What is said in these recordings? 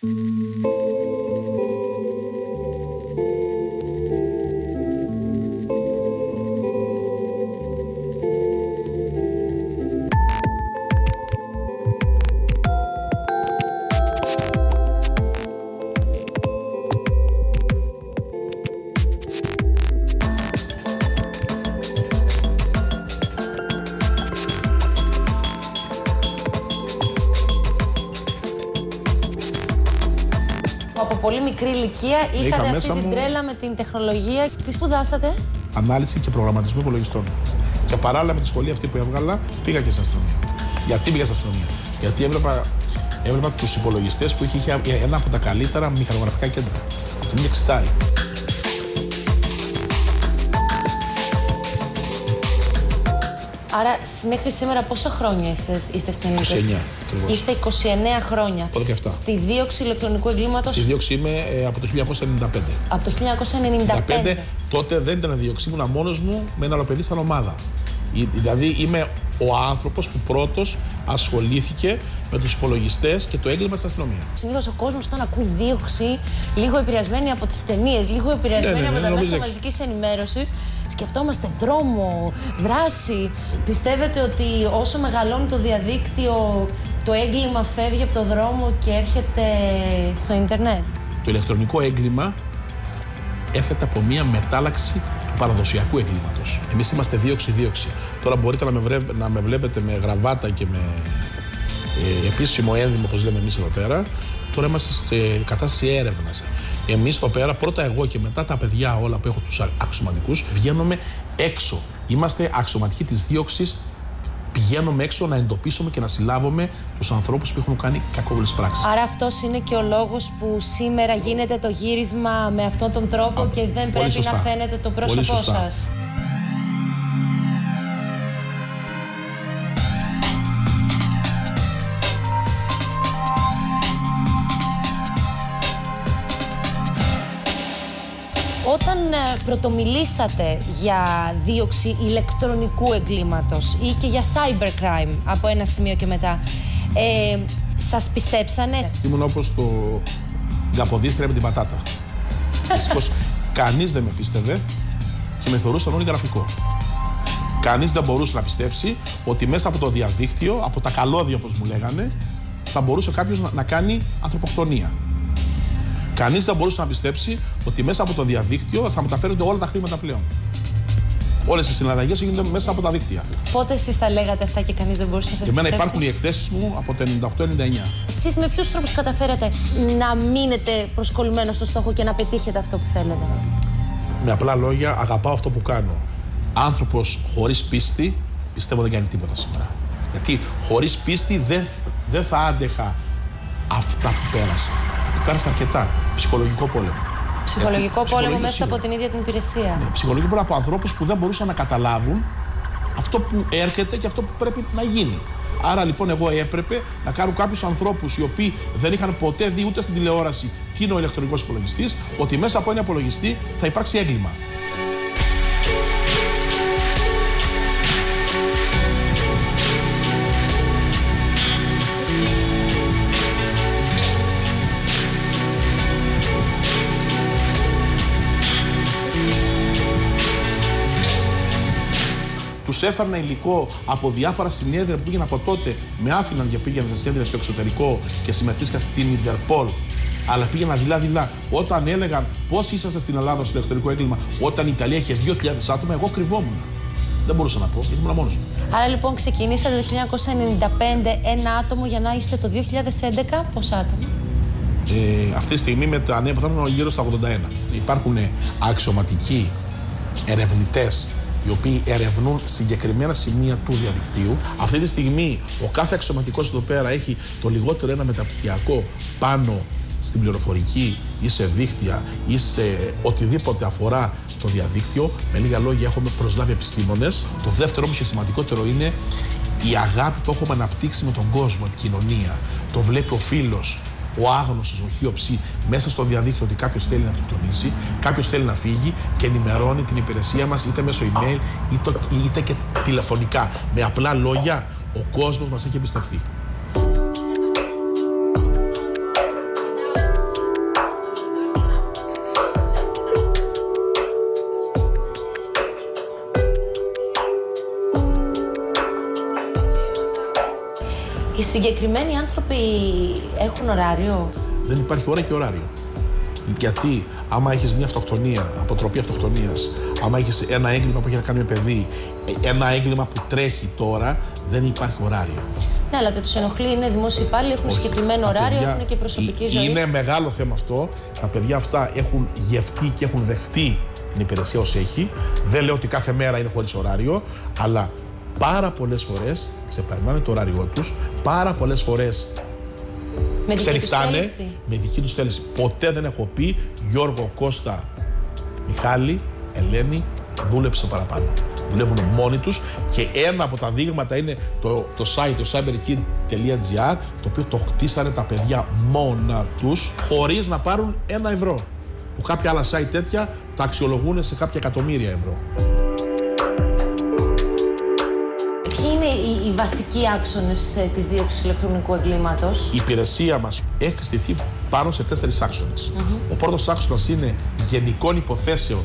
Πολύ μικρή ηλικία είχατε αυτή την τρέλα με την τεχνολογία. Τι σπουδάσατε? Ανάλυση και προγραμματισμό υπολογιστών. Και παράλληλα με τη σχολή αυτή που έβγαλα, πήγα και στην αστυνομία. Γιατί πήγα στην αστυνομία? Γιατί έβλεπα τους υπολογιστές που είχε ένα από τα καλύτερα μηχανογραφικά κέντρα. Και μου εξητάρει. Άρα μέχρι σήμερα πόσα χρόνια είστε στην Ελλάδα? 29. Είστε 29 χρόνια. Στη δίωξη ηλεκτρονικού εγκλήματος. Στη δίωξη είμαι από το 1995. Από το 1995. Τότε δεν ήταν δίωξη, ήμουν μόνος μου με ένα άλλο παιδί σαν ομάδα. Δηλαδή είμαι ο άνθρωπος που πρώτος ασχολήθηκε με τους υπολογιστές και το έγκλημα στην αστυνομία. Συνήθως ο κόσμος όταν ακούει δίωξη, λίγο επηρεασμένοι από τις ταινίες, λίγο επηρεασμένοι από τα μέσα μαζικής ενημέρωσης, σκεφτόμαστε δρόμο, δράση. Πιστεύετε ότι όσο μεγαλώνει το διαδίκτυο, το έγκλημα φεύγει από το δρόμο και έρχεται στο ίντερνετ? Το ηλεκτρονικό έγκλημα έρχεται από μια μετάλλαξη του παραδοσιακού εγκλήματος. Εμείς είμαστε δίωξη. Τώρα μπορείτε να με βλέπετε με γραβάτα και με επίσημο ένδυμο, όπως λέμε εμείς εδώ πέρα. Τώρα είμαστε σε κατάσταση έρευνας. Εμείς εδώ πέρα, πρώτα εγώ και μετά τα παιδιά όλα που έχω τους αξιωματικούς, βγαίνουμε έξω. Είμαστε αξιωματικοί της δίωξης. Πηγαίνουμε έξω να εντοπίσουμε και να συλλάβουμε τους ανθρώπους που έχουν κάνει κακόβουλες πράξεις. Άρα αυτός είναι και ο λόγος που σήμερα γίνεται το γύρισμα με αυτόν τον τρόπο και δεν πρέπει να φαίνεται το πρόσωπό σας. Όταν πρωτομιλήσατε για δίωξη ηλεκτρονικού εγκλήματος ή και για cybercrime από ένα σημείο και μετά, σας πιστέψανε? Ήμουν όπως το γαποδίστρια με την πατάτα. Δυστυχώς κανείς δεν με πίστευε και με θεωρούσαν όλοι γραφικό. Κανείς δεν μπορούσε να πιστέψει ότι μέσα από το διαδίκτυο, από τα καλώδια όπως μου λέγανε, θα μπορούσε κάποιος να κάνει ανθρωποκτονία. Κανείς δεν μπορούσε να πιστέψει ότι μέσα από το διαδίκτυο θα μεταφέρονται όλα τα χρήματα πλέον. Όλες οι συναλλαγές γίνονται μέσα από τα δίκτυα. Πότε εσείς τα λέγατε αυτά και κανείς δεν μπορούσε να σας πιστέψει? πιστέψει? Εμένα υπάρχουν οι εκθέσεις μου από το 98-99. Εσείς με ποιους τρόπους καταφέρατε να μείνετε προσκολλημένος στο στόχο και να πετύχετε αυτό που θέλετε? Με απλά λόγια, αγαπάω αυτό που κάνω. Άνθρωπος χωρίς πίστη, πιστεύω δεν κάνει τίποτα σήμερα. Γιατί χωρίς πίστη δεν θα άντεχα αυτά που πέρασα. Γιατί πέρασα αρκετά. Ψυχολογικό πόλεμο. Ψυχολογικό πόλεμο μέσα από την ίδια την υπηρεσία. Ναι, ψυχολογικό πόλεμο από ανθρώπους που δεν μπορούσαν να καταλάβουν αυτό που έρχεται και αυτό που πρέπει να γίνει. Άρα λοιπόν εγώ έπρεπε να κάνω κάποιους ανθρώπους οι οποίοι δεν είχαν ποτέ δει ούτε στην τηλεόραση τι είναι ο ηλεκτρονικός υπολογιστής, ότι μέσα από ένα υπολογιστή θα υπάρξει έγκλημα. Τους έφερνα υλικό από διάφορα συνέδρια που πήγαιναν από τότε, με άφηναν και πήγαιναν σε συνέδρια στο εξωτερικό και συμμετείχα στην Ιντερπολ. Αλλά πήγαινα δειλά-δειλά. Όταν έλεγαν πώς είσαστε στην Ελλάδα στο ηλεκτρονικό έγκλημα, όταν η Ιταλία είχε 2.000 άτομα, εγώ κρυβόμουν. Δεν μπορούσα να πω, γιατί ήμουν μόνος μου. Άρα λοιπόν ξεκινήσατε το 1995 ένα άτομο για να είστε το 2011 πόσα άτομα? Αυτή τη στιγμή με τα νέα που θα ήμουν γύρω στα 81. Υπάρχουν αξιωματικοί ερευνητές οι οποίοι ερευνούν συγκεκριμένα σημεία του διαδικτύου. Αυτή τη στιγμή ο κάθε αξιωματικός εδώ πέρα έχει το λιγότερο ένα μεταπτυχιακό πάνω στην πληροφορική ή σε δίκτυα ή σε οτιδήποτε αφορά το διαδίκτυο. Με λίγα λόγια έχουμε προσλάβει επιστήμονες. Το δεύτερο όμως και σημαντικότερο είναι η αγάπη που έχουμε αναπτύξει με τον κόσμο, επικοινωνία. Το βλέπει ο φίλος, ο άγνωστος, ο χιοψή, μέσα στο διαδίκτυο ότι κάποιος θέλει να αυτοκτονήσει, κάποιος θέλει να φύγει και ενημερώνει την υπηρεσία μας είτε μέσω email είτε και τηλεφωνικά. Με απλά λόγια, ο κόσμος μας έχει εμπιστευτεί. Οι συγκεκριμένοι άνθρωποι έχουν ωράριο? Δεν υπάρχει ώρα και ωράριο. Γιατί άμα έχεις μια αυτοκτονία, αποτροπή αυτοκτονίας, άμα έχεις ένα έγκλημα που έχει να κάνει με παιδί, ένα έγκλημα που τρέχει τώρα, δεν υπάρχει ωράριο. Ναι, αλλά δεν τους ενοχλεί, είναι δημόσιοι υπάλληλοι, έχουν συγκεκριμένο ωράριο, έχουν και προσωπική ζωή. Είναι μεγάλο θέμα αυτό. Τα παιδιά αυτά έχουν γευτεί και έχουν δεχτεί την υπηρεσία ως έχει. Δεν λέω ότι κάθε μέρα είναι χωρίς ωράριο, αλλά πάρα πολλές φορές ξεπερνάνε το ωράριό τους, πάρα πολλές φορές ξεριχτάνε με δική τους θέληση. Ποτέ δεν έχω πει Γιώργο, Κώστα, Μιχάλη, Ελένη, δούλεψε παραπάνω. Δουλεύουν μόνοι τους και ένα από τα δείγματα είναι το site, το cyberkid.gr, το οποίο το χτίσανε τα παιδιά μόνα τους, χωρίς να πάρουν €1. Που κάποια άλλα site τέτοια τα αξιολογούν σε κάποια εκατομμύρια ευρώ. Ποιοι είναι οι βασικοί άξονες της δίωξης ηλεκτρονικού εγκλήματος? Η υπηρεσία μας έχει στηθεί πάνω σε 4 άξονες. Ο πρώτος άξονας είναι γενικών υποθέσεων,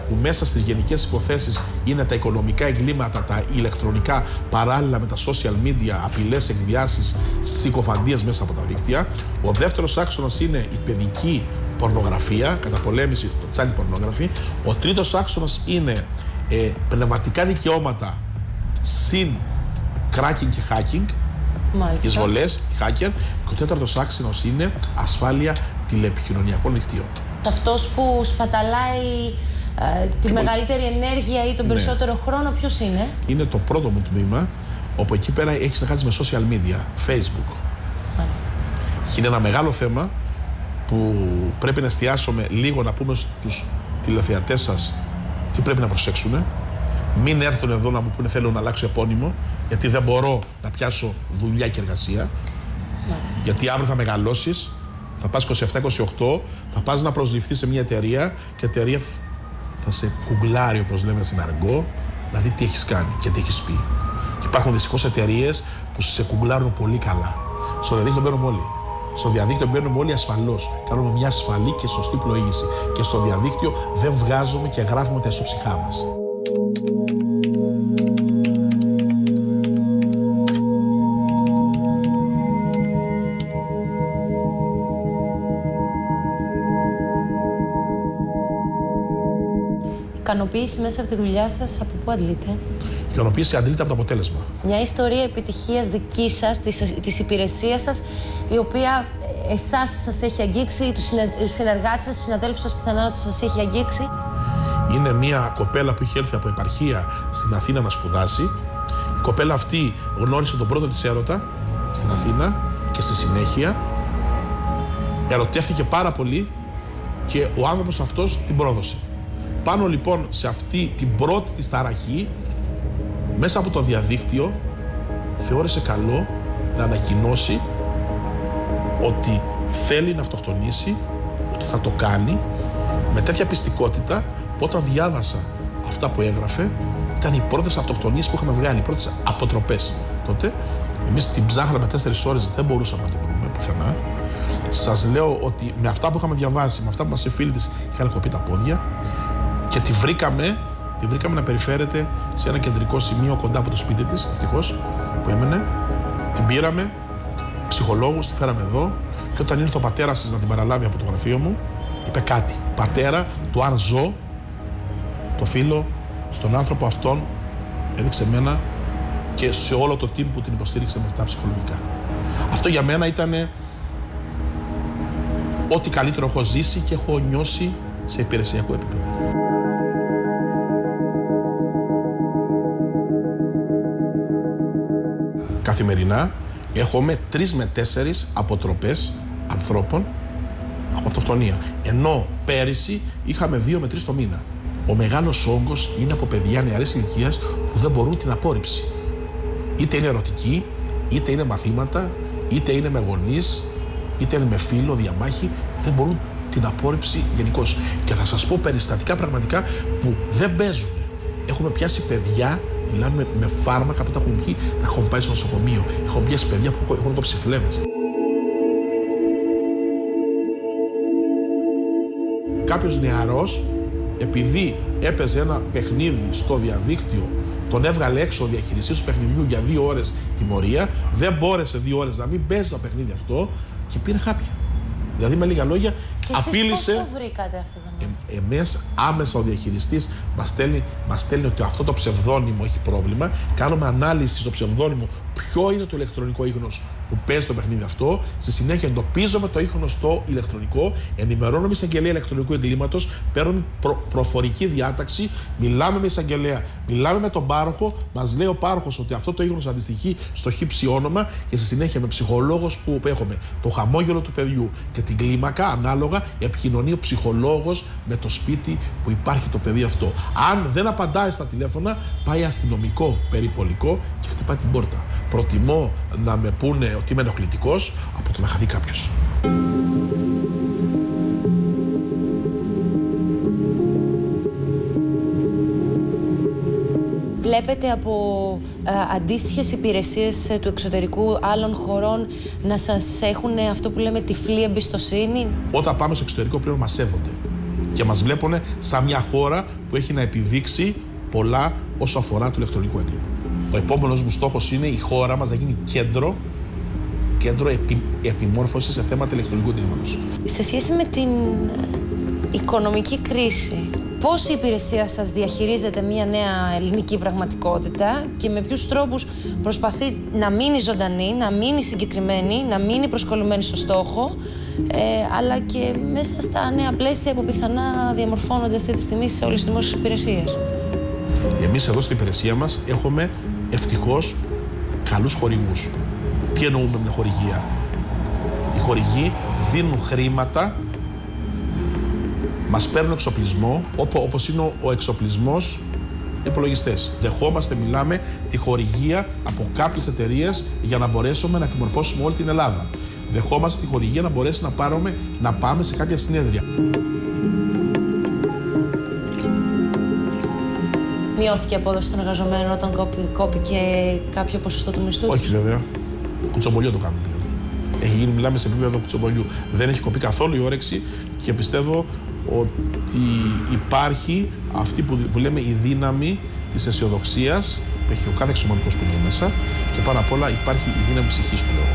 που μέσα στις γενικές υποθέσεις είναι τα οικονομικά εγκλήματα, τα ηλεκτρονικά, παράλληλα με τα social media, απειλές, εκβιάσεις, συκοφαντίες μέσα από τα δίκτυα. Ο δεύτερος άξονας είναι η παιδική πορνογραφία, καταπολέμηση του child pornography. Ο τρίτος άξονας είναι πνευματικά δικαιώματα συν cracking και hacking, εισβολές, hacker. Και ο τέταρτος άξονας είναι ασφάλεια τηλεπικοινωνιακών δικτύων. Αυτός που σπαταλάει τη μεγαλύτερη ενέργεια ή τον περισσότερο χρόνο, ποιος είναι? Είναι το πρώτο μου τμήμα, όπου εκεί πέρα έχεις να κάνεις με social media, Facebook. Μάλιστα. Και είναι ένα μεγάλο θέμα που πρέπει να εστιάσουμε λίγο, να πούμε στους τηλεθεατές σας τι πρέπει να προσέξουν. Μην έρθουν εδώ να μου πούνε θέλω να αλλάξω επώνυμο, γιατί δεν μπορώ να πιάσω δουλειά και εργασία. Μάλιστα. Γιατί αύριο θα μεγαλώσεις, θα πας 27-28, θα πας να προσληφθείς σε μια εταιρεία και η εταιρεία θα σε κουγκλάρει, όπως λέμε στην αργό, να δει τι έχεις κάνει και τι έχεις πει. Και υπάρχουν δυστυχώς εταιρείες που σε κουγκλάρουν πολύ καλά. Στο διαδίκτυο μπαίνουμε όλοι. Στο διαδίκτυο μπαίνουμε όλοι ασφαλώς. Κάνουμε μια ασφαλή και σωστή πλοήγηση. Και στο διαδίκτυο δεν βγάζουμε και γράφουμε τα ισοψυχά μας. Η ικανοποίηση μέσα από τη δουλειά σας, από πού αντλείται? Η ικανοποίηση αντλείται από το αποτέλεσμα. Μια ιστορία επιτυχίας δική σας, της υπηρεσίας σας, η οποία εσάς σας έχει αγγίξει, ή τους συνεργάτες σας, τους συναδέλφους σας πιθανά ότι σας έχει αγγίξει. Είναι μια κοπέλα που είχε έρθει από επαρχία στην Αθήνα να σπουδάσει. Η κοπέλα αυτή γνώρισε τον πρώτο της έρωτα στην Αθήνα και στη συνέχεια ερωτεύτηκε πάρα πολύ και ο άνθρωπος αυτός την πρόδωσε. Πάνω λοιπόν σε αυτή την πρώτη της ταραχή, μέσα από το διαδίκτυο θεώρησε καλό να ανακοινώσει ότι θέλει να αυτοκτονήσει, ότι θα το κάνει με τέτοια πιστικότητα που όταν διάβασα αυτά που έγραφε ήταν οι πρώτες αυτοκτονίες που είχαμε βγάλει, οι πρώτες αποτροπές. Τότε εμείς την ψάχναμε 4 ώρες, δεν μπορούσαμε να την βρούμε πουθενά. Σας λέω ότι με αυτά που είχαμε διαβάσει, με αυτά που μας οι φίλοι της είχαν κοπεί τα πόδια και τη βρήκαμε να περιφέρεται σε ένα κεντρικό σημείο κοντά από το σπίτι της, ευτυχώς, που έμενε. Την πήραμε, ψυχολόγους, τη φέραμε εδώ και όταν ήρθε ο πατέρας της να την παραλάβει από το γραφείο μου, είπε κάτι. Πατέρα, του αν ζω, το φίλο στον άνθρωπο αυτόν έδειξε εμένα και σε όλο το team που την υποστήριξε μετά ψυχολογικά. Αυτό για μένα ήταν ό,τι καλύτερο έχω ζήσει και έχω νιώσει σε υπηρεσιακό επίπεδο. Καθημερινά έχουμε 3 με 4 αποτροπές ανθρώπων από αυτοκτονία. Ενώ πέρυσι είχαμε 2 με 3 το μήνα. Ο μεγάλος όγκος είναι από παιδιά νεαρής ηλικίας που δεν μπορούν την απόρριψη. Είτε είναι ερωτική, είτε είναι μαθήματα, είτε είναι με γονείς, είτε είναι με φίλο, διαμάχη, δεν μπορούν την απόρριψη γενικώς. Και θα σας πω περιστατικά πραγματικά που δεν παίζουν. Έχουμε πιάσει παιδιά, μιλάμε με φάρμακα που τα έχουν πιει, τα έχουν πάει στο νοσοκομείο. Έχουμε πιάσει παιδιά που έχουν κόψει φλέβες. Κάποιος νεαρός επειδή έπαιζε ένα παιχνίδι στο διαδίκτυο, τον έβγαλε έξω ο διαχειριστής του παιχνιδιού για 2 ώρες τιμωρία, δεν μπόρεσε 2 ώρες να μην παίζει το παιχνίδι αυτό και πήρε χάπια. Δηλαδή, με λίγα λόγια, και απείλησε. Πώς το βρήκατε αυτό το νόμο? Εμείς άμεσα ο διαχειριστής μας στέλνει ότι αυτό το ψευδόνυμο έχει πρόβλημα. Κάνουμε ανάλυση στο ψευδόνυμο ποιο είναι το ηλεκτρονικό ίχνος που παίζει το παιχνίδι αυτό. Στη συνέχεια εντοπίζουμε το ίχνος στο ηλεκτρονικό, ενημερώνουμε εισαγγελέα ηλεκτρονικού εγκλήματος, παίρνουμε προφορική διάταξη, μιλάμε με εισαγγελέα, μιλάμε με τον πάροχο, μας λέει ο πάροχος ότι αυτό το ίχνος αντιστοιχεί στο χύψη όνομα και στη συνέχεια με ψυχολόγος που έχουμε το χαμόγελο του παιδιού και την κλίμακα ανάλογα επικοινωνεί ο ψυχολόγος με το σπίτι που υπάρχει το παιδί αυτό. Αν δεν απαντάει στα τηλέφωνα, πάει αστυνομικό περιπολικό και χτυπάει την πόρτα. Προτιμώ να με πούνε ότι είμαι ενοχλητικός από το να χαθεί κάποιος. Βλέπετε από αντίστοιχες υπηρεσίες του εξωτερικού άλλων χωρών να σας έχουν αυτό που λέμε τυφλή εμπιστοσύνη? Όταν πάμε στο εξωτερικό πλέον μας σέβονται και μας βλέπουν σαν μια χώρα που έχει να επιδείξει πολλά όσο αφορά το ηλεκτρονικό έγκλημα. Ο επόμενος μου στόχος είναι η χώρα μας να γίνει κέντρο επιμόρφωσης σε θέματα ηλεκτρονικού εγκλήματος. Σε σχέση με την οικονομική κρίση, πώς η υπηρεσία σας διαχειρίζεται μια νέα ελληνική πραγματικότητα και με ποιους τρόπους προσπαθεί να μείνει ζωντανή, να μείνει συγκεκριμένη, να μείνει προσκολλημένη στο στόχο, αλλά και μέσα στα νέα πλαίσια που πιθανά διαμορφώνονται αυτή τη στιγμή σε όλες τις δημόσιες υπηρεσίες? Εμείς εδώ στην υπηρεσία μας έχουμε ευτυχώς καλούς χορηγούς. Τι εννοούμε με χορηγία? Οι χορηγοί δίνουν χρήματα, μας παίρνουν εξοπλισμό, όπως είναι ο εξοπλισμός υπολογιστές. Δεχόμαστε, μιλάμε, τη χορηγία από κάποιες εταιρείες για να μπορέσουμε να επιμορφώσουμε όλη την Ελλάδα. Δεχόμαστε τη χορηγία να μπορέσει να πάμε σε κάποια συνέδρια. Μειώθηκε η απόδοση των εργαζομένων όταν κόπηκε κάποιο ποσοστό του μισθού? Όχι, βέβαια. Κουτσομπολιό το κάνουμε πλέον. Έχει γίνει, μιλάμε σε επίπεδο κουτσομπολιού. Δεν έχει κοπεί καθόλου η όρεξη και πιστεύω ότι υπάρχει αυτή που λέμε η δύναμη της αισιοδοξίας που έχει ο κάθε εξωματικός που είναι μέσα και πάνω απ' όλα υπάρχει η δύναμη ψυχής που λέω.